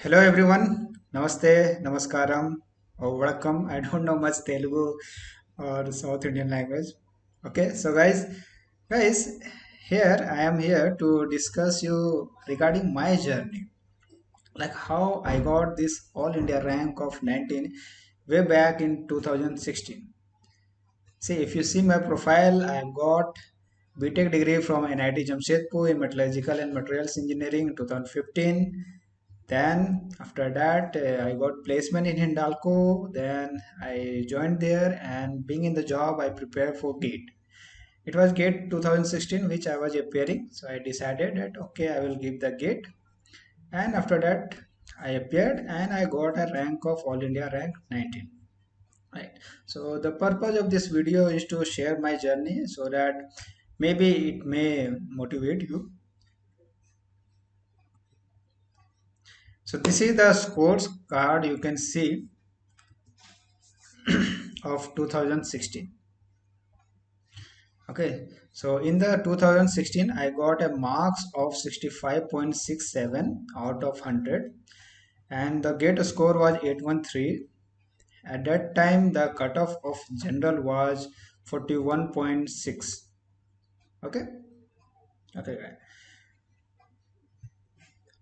Hello everyone, Namaste, Namaskaram, or Welcome. I don't know much Telugu or South Indian language. Okay, so guys, here I am here to discuss you regarding my journey, like how I got this All India rank of 19 way back in 2016. See, if you see my profile, I have got BTech degree from NIT Jamshedpur in Metallurgical and Materials Engineering in 2015. Then after that, I got placement in Hindalco. Then I joined there, and being in the job, I prepared for GATE. It was GATE 2016, which I was appearing. So I decided that okay, I will give the GATE. And after that, I appeared and I got a rank of All India rank 19. Right. So the purpose of this video is to share my journey so that maybe it may motivate you. So this is the scores card you can see of 2016. Okay, so in the 2016 I got a marks of 65.67 out of 100, and the gate score was 813. At that time the cutoff of general was 41.6. Okay. Okay,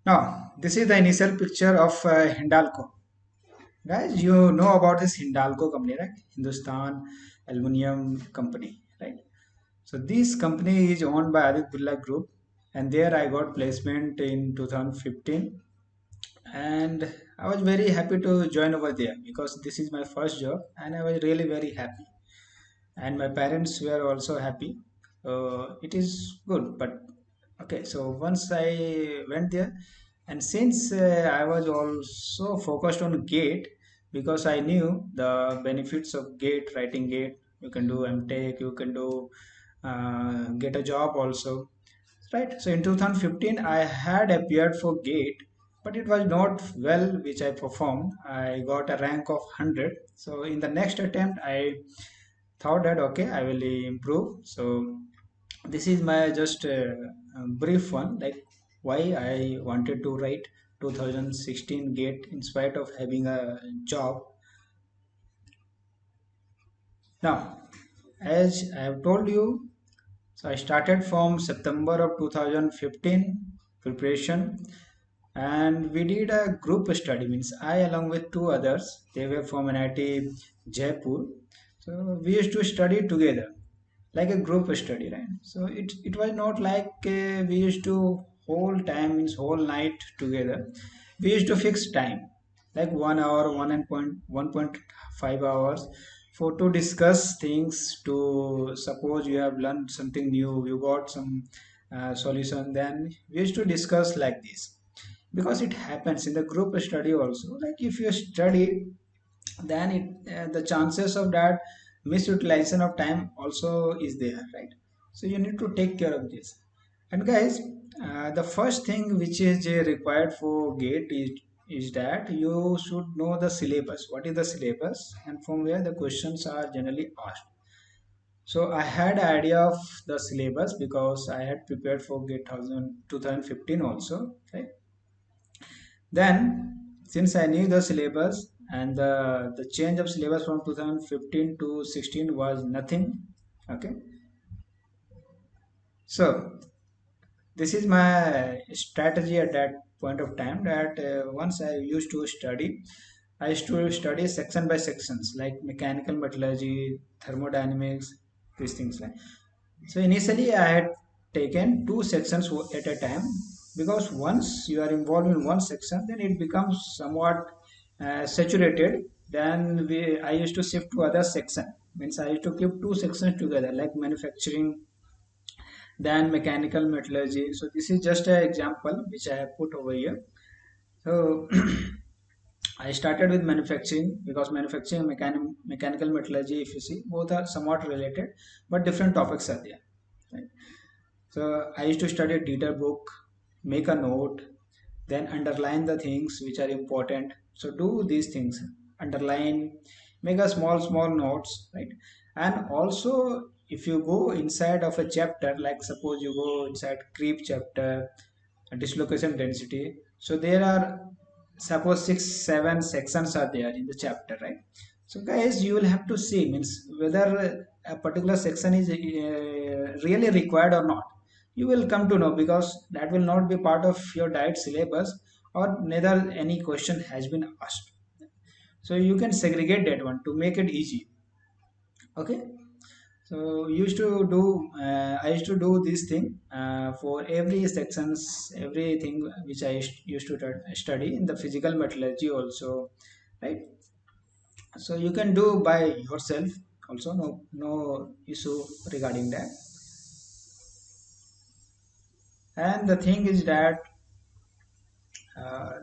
now this is the initial picture of Hindalco. Guys, you know about this Hindalco company, right? Hindustan Aluminium Company, right? So this company is owned by Aditya Birla Group, and there I got placement in 2015, and I was very happy to join over there because this is my first job, and I was really very happy, and my parents were also happy. It is good, but okay. So once I went there, and since I was also focused on GATE because I knew the benefits of GATE, writing GATE. You can do MTech, you can do get a job also, right? So in 2015 I had appeared for GATE, but it was not well which I performed. I got a rank of 100. So in the next attempt I thought that okay, I will improve. So this is my just brief one, like why I wanted to write 2016 GATE in spite of having a job. Now, as I have told you, so I started from September of 2015 preparation, and we did a group study. Means I along with two others, they were from NIT Jaipur. So we used to study together like a group study, right? So it was not like we used to whole time means whole night together. We used to fix time like 1 hour, 1.5 hours for to discuss things. To suppose you have learned something new, you got some solution, then we used to discuss like this because it happens in the group study also. Like if you study, then the chances of that misutilization of time also is there, right? So you need to take care of this. And guys, the first thing which is required for GATE is that you should know the syllabus. What is the syllabus and from where the questions are generally asked. So I had an idea of the syllabus because I had prepared for GATE 2015 also, right? Then, since I knew the syllabus and the change of syllabus from 2015 to 16 was nothing. Okay, so this is my strategy at that point of time. That once I used to study, I used to study section by sections like mechanical metallurgy, thermodynamics, these things like. So initially, I had taken two sections at a time because once you are involved in one section, then it becomes somewhat saturated. Then I used to shift to other section. Means I used to keep two sections together, like manufacturing, then mechanical metallurgy. So this is just an example which I have put over here. So I started with manufacturing because manufacturing and mechanical metallurgy, if you see, both are somewhat related, but different topics are there. Right? So I used to study a detail book, make a note, then underline the things which are important. So do these things, underline, make a small notes, right? And also if you go inside of a chapter, like suppose you go inside creep chapter, dislocation density. So there are suppose 6 7 sections are there in the chapter, right? So guys, you will have to see means whether a particular section is really required or not. You will come to know because that will not be part of your direct syllabus, or neither any question has been asked. So you can segregate that one to make it easy. Okay. So I used to do this thing for every sections, everything which I used to study in the physical metallurgy also, right? So you can do by yourself also, no issue regarding that. And the thing is that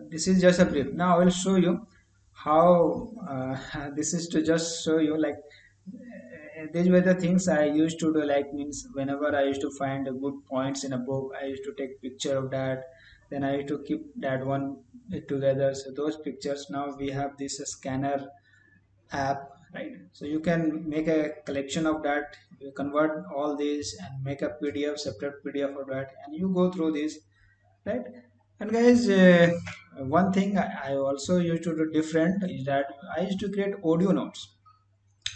this is just a brief. Now I will show you how this is to just show you like these were the things I used to do, like means whenever I used to find a good points in a book, I used to take picture of that. Then I used to keep that one together. So those pictures, now we have this scanner app, right? So you can make a collection of that. You convert all these and make a PDF, separate PDF of that, and you go through this, right? And guys, one thing I also used to do different is that I used to create audio notes.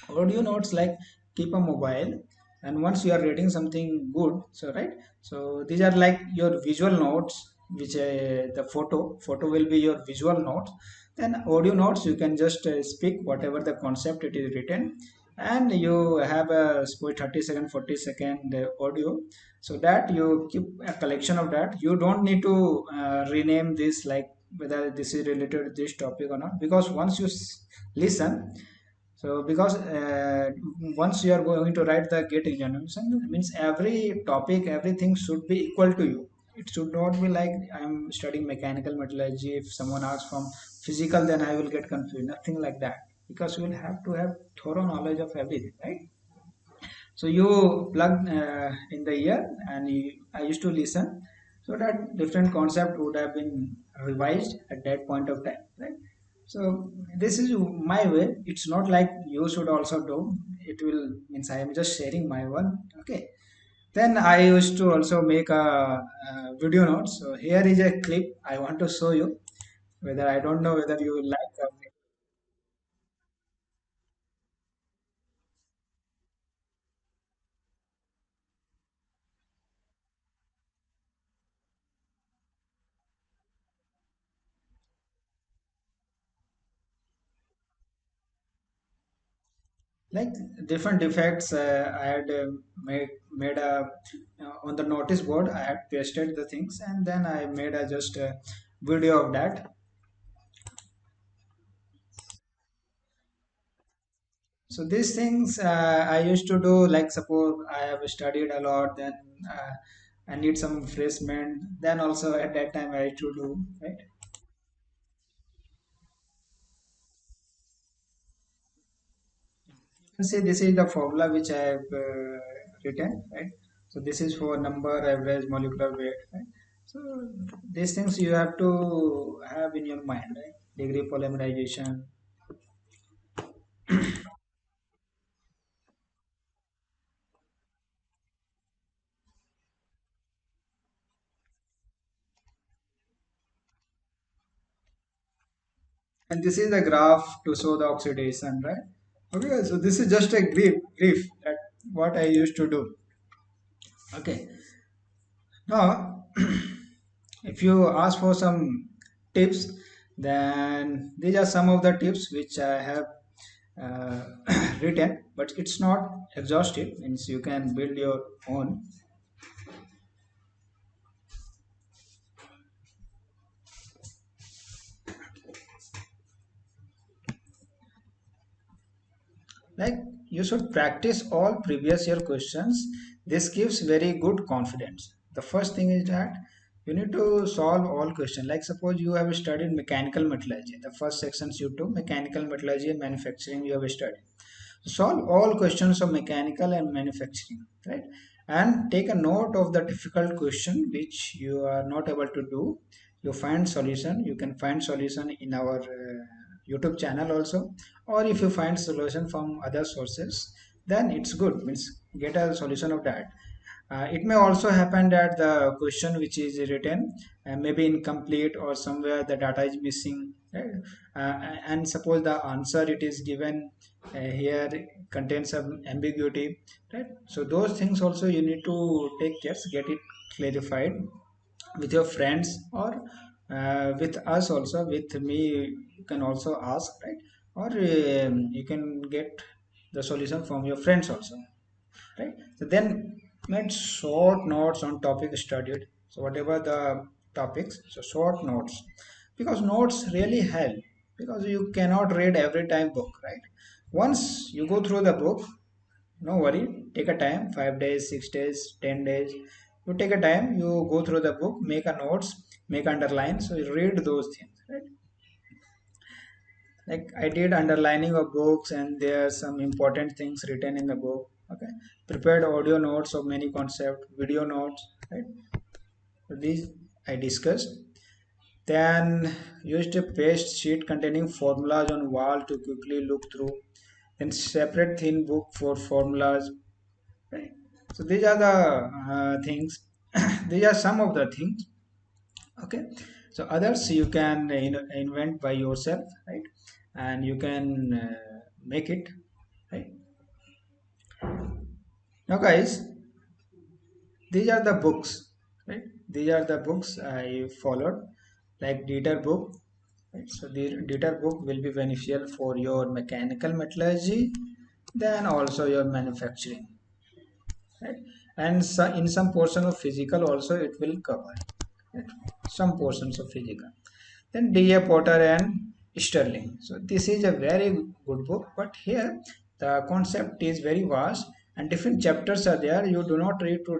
Audio notes like keep a mobile, and once you are reading something good, so right, so these are like your visual notes, which the photo will be your visual notes. Then audio notes, you can just speak whatever the concept it is written, and you have a suppose 30 second 40 second audio, so that you keep a collection of that. You don't need to rename this like whether this is related to this topic or not, because once you listen, so because once you are going to write the gate examination, means every topic, everything should be equal to you. It should not be like I'm studying mechanical metallurgy. If someone asks from physical, then I will get confused. Nothing like that. Because you will have to have thorough knowledge of everything, right? So you plug in the ear, and I used to listen, so that different concept would have been revised at that point of time, right? So this is my way. It's not like you should also do. It will means I am just sharing my one. Okay. Then I used to also make a video notes. So here is a clip I want to show you. Whether I don't know whether you will like. Like different defects, I had made a on the notice board. I had pasted the things, and then I made a just a video of that. So these things I used to do, like suppose I have studied a lot, then uh, I need some refreshment, then also at that time I used to do, right? You can see this is the formula which I have written, right? So this is for number, average, molecular weight, right? So these things you have to have in your mind, right? Degree polymerization. And this is the graph to show the oxidation, right? Okay, so this is just a brief that what I used to do. Okay, now if you ask for some tips, then these are some of the tips which I have uh, written, but it's not exhaustive. Means you can build your own. Like you should practice all previous year questions. This gives very good confidence. The first thing is that you need to solve all questions. Like suppose you have studied mechanical metallurgy. The first sections you do mechanical metallurgy and manufacturing you have studied. Solve all questions of mechanical and manufacturing, right? And take a note of the difficult question which you are not able to do. You find solution. You can find solution in our YouTube channel also, or if you find solution from other sources, then it's good. Means get a solution of that. It may also happen that the question which is written may be incomplete, or somewhere the data is missing, right? And suppose the answer it is given here contains some ambiguity, right? So those things also you need to take care, get it clarified with your friends, or with us also, with me you can also ask, right? Or you can get the solution from your friends also, right? So then make short notes on topic studied. So whatever the topics, so short notes, because notes really help, because you cannot read every time book, right? Once you go through the book, no worry, take a time, 5 days, 6 days, 10 days, you take a time, you go through the book, make a notes, make underline, so you read those things, right? Like I did underlining of books, and there are some important things written in the book. Okay, prepared audio notes of many concept, video notes, right? So these I discussed. Then used a paste sheet containing formulas on wall to quickly look through. Then separate thin book for formulas, right? So these are the things. These are some of the things. Okay, so others you can invent by yourself, right? And you can make it, right? Now guys, these are the books, right? These are the books I followed, like Dieter book, right? So the Dieter book will be beneficial for your mechanical metallurgy, then also your manufacturing, right? And so in some portion of physical also it will cover, right? Some portions of physical. Then D.A. Potter and Sterling. So this is a very good book, but here the concept is very vast and different chapters are there. You do not read to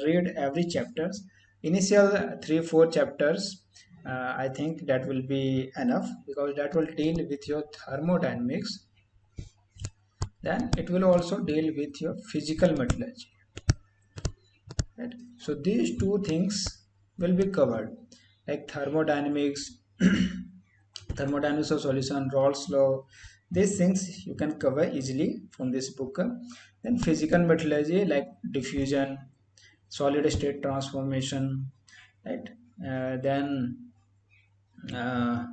read every chapters. Initial 3 4 chapters, I think that will be enough, because that will deal with your thermodynamics. Then it will also deal with your physical metallurgy, right? So these two things will be covered, like thermodynamics, thermodynamics of solution, Rawls law. These things you can cover easily from this book. Then physical metallurgy, like diffusion, solid state transformation, right? Then uh,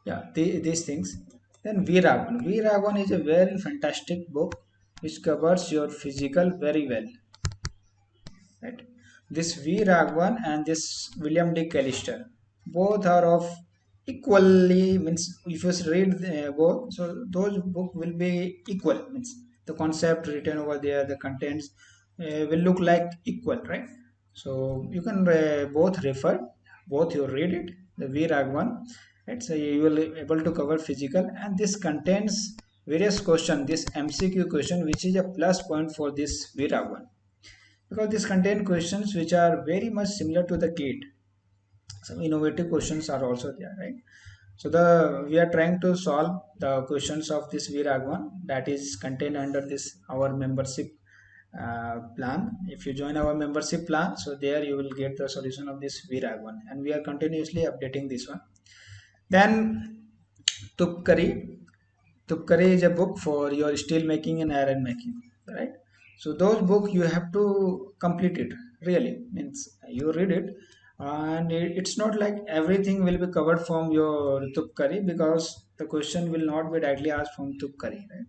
yeah, these things. Then V. Raghavan is a very fantastic book which covers your physical very well, right? This V. Raghavan and this William D. Callister, both are of equally, means if you read both, so those book will be equal, means the concept written over there, the contents will look like equal, right? So you can both refer, both you read it, the V. Raghavan, right? So you will be able to cover physical, and this contains various question, this MCQ question, which is a plus point for this V. Raghavan, because these contain questions which are very much similar to the GATE. Some innovative questions are also there, right? So the we are trying to solve the questions of this V-Raghavan, that is contained under this our membership plan. If you join our membership plan, so there you will get the solution of this V-Raghavan, and we are continuously updating this one. Then Tupkari. Tupkari is a book for your steel making and iron making, right? So those book you have to complete it. Really means you read it, and it's not like everything will be covered from your Tupkari, because the question will not be directly asked from Tupkari, right?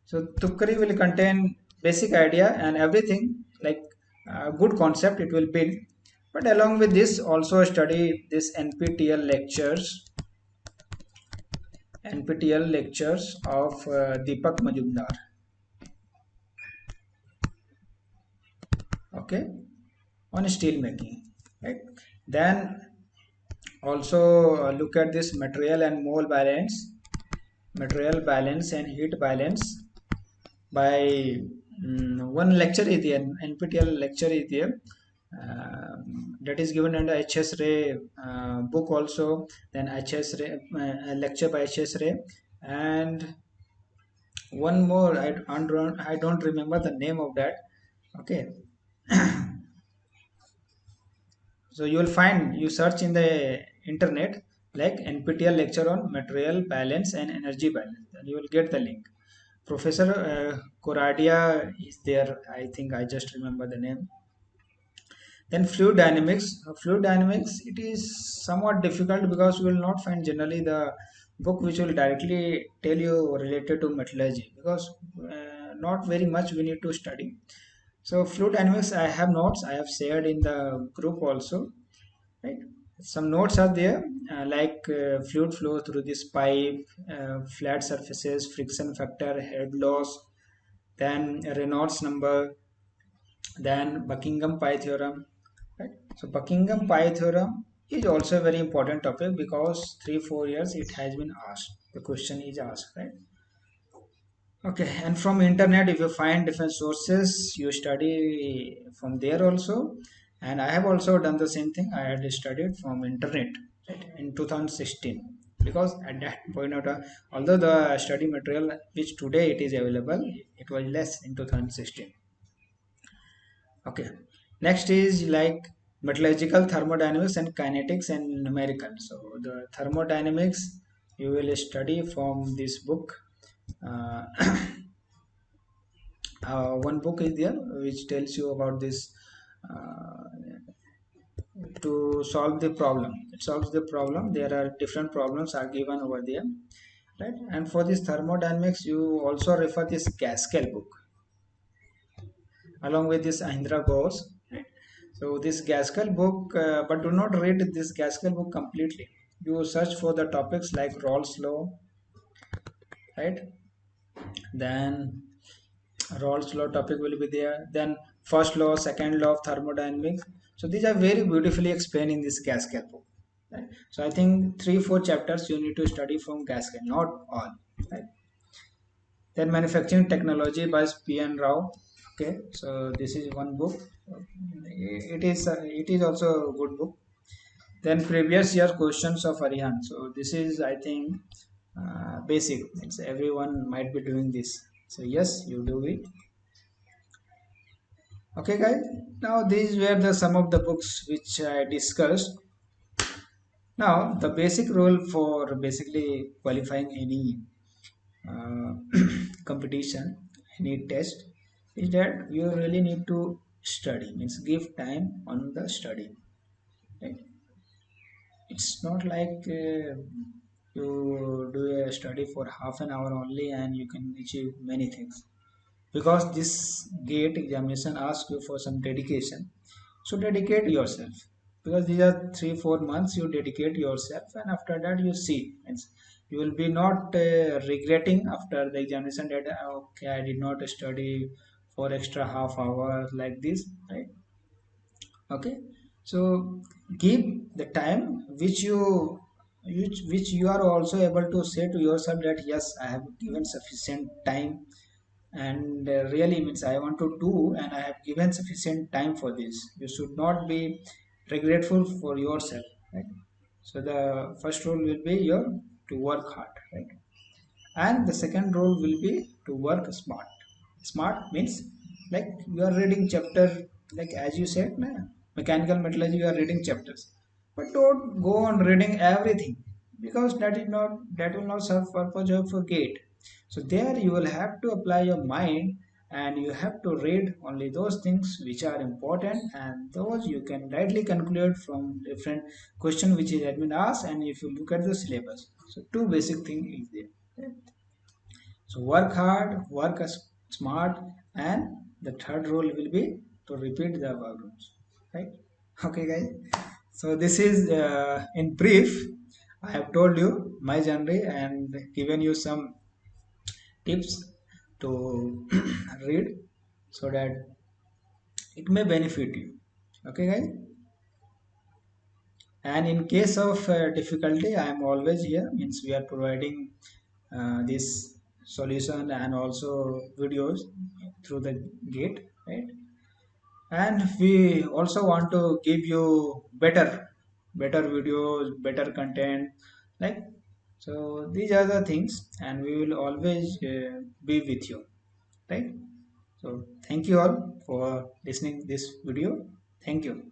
So Tupkari will contain basic idea and everything, like good concept it will build. But along with this, also study this NPTEL lectures of Deepak Majumdar. Okay, on steel making, right? Then also look at this material balance and heat balance by one lecture is there, NPTEL lecture is there, that is given under HS Ray book also. Then HS Ray lecture by HS Ray, and one more I don't remember the name of that. Okay, so you will find, you search in the internet like NPTEL lecture on material balance and energy balance, then you will get the link. Professor Coradia is there. I think I just remember the name. Then fluid dynamics. Fluid dynamics, it is somewhat difficult because you will not find generally the book which will directly tell you related to metallurgy, because not very much we need to study. So fluid dynamics, I have notes I have shared in the group also, right? Some notes are there, like fluid flow through this pipe, flat surfaces, friction factor, head loss, then Reynolds number, then Buckingham Pi theorem, right? So Buckingham Pi theorem is also a very important topic because 3 4 years it has been asked. The question is asked, right? Okay, and from internet, if you find different sources, you study from there also. And I have also done the same thing. I had studied from internet, right, in 2016, because at that point of time, although the study material which today it is available, it was less in 2016. Okay, next is like metallurgical thermodynamics and kinetics and numerical. So the thermodynamics you will study from this book. Uh, one book is there which tells you about this, uh, to solve the problem. It solves the problem. There are different problems are given over there, right? And for this thermodynamics, you also refer this Gaskell book along with this Ahindra Ghosh, right? So this Gaskell book, but do not read this Gaskell book completely. You search for the topics like Rawls law, right? Then Rawls law topic will be there. Then first law, second law of thermodynamics. So these are very beautifully explained in this Gaskell book. Right? So I think 3 4 chapters you need to study from Gaskell, not all. Right? Then manufacturing technology by P.N. Rao. Okay, so this is one book. It is also a good book. Then previous year questions of Arihan. So this is, I think, basic. It's everyone might be doing this. So yes, you do it. Okay, guys. Now these were the some of the books which I discussed. Now the basic rule for basically qualifying any competition, any test, is that you really need to study. Means give time on the study. Right? It's not like you do a study for half an hour only and you can achieve many things, because this gate examination asks you for some dedication. So dedicate yourself, because these are 3 4 months you dedicate yourself, and after that you see. Means you will be not regretting after the examination that okay, I did not study for extra half hour like this, right? Okay, so give the time which you are also able to say to yourself that yes, I have given sufficient time, and really means I want to do and I have given sufficient time for this. You should not be regretful for yourself, right? So the first rule will be your to work hard, right? And the second rule will be to work smart. Smart means like you are reading chapter, like as you said na, mechanical metallurgy you are reading chapters, but don't go on reading everything, because that will not serve purpose of a gate. So there you will have to apply your mind, and you have to read only those things which are important, and those you can rightly conclude from different question which is admin asked, and if you look at the syllabus. So two basic thing is there. So work hard, work smart, and the third rule will be to repeat the above rules. Right? Okay, guys. So this is in brief. I have told you my journey and given you some tips to read, so that it may benefit you. Okay, guys. And in case of difficulty, I am always here. Means we are providing this solution and also videos through the gate, right? And we also want to give you better videos, better content, like, so these are the things, and we will always be with you, right? So thank you all for listening this video. Thank you.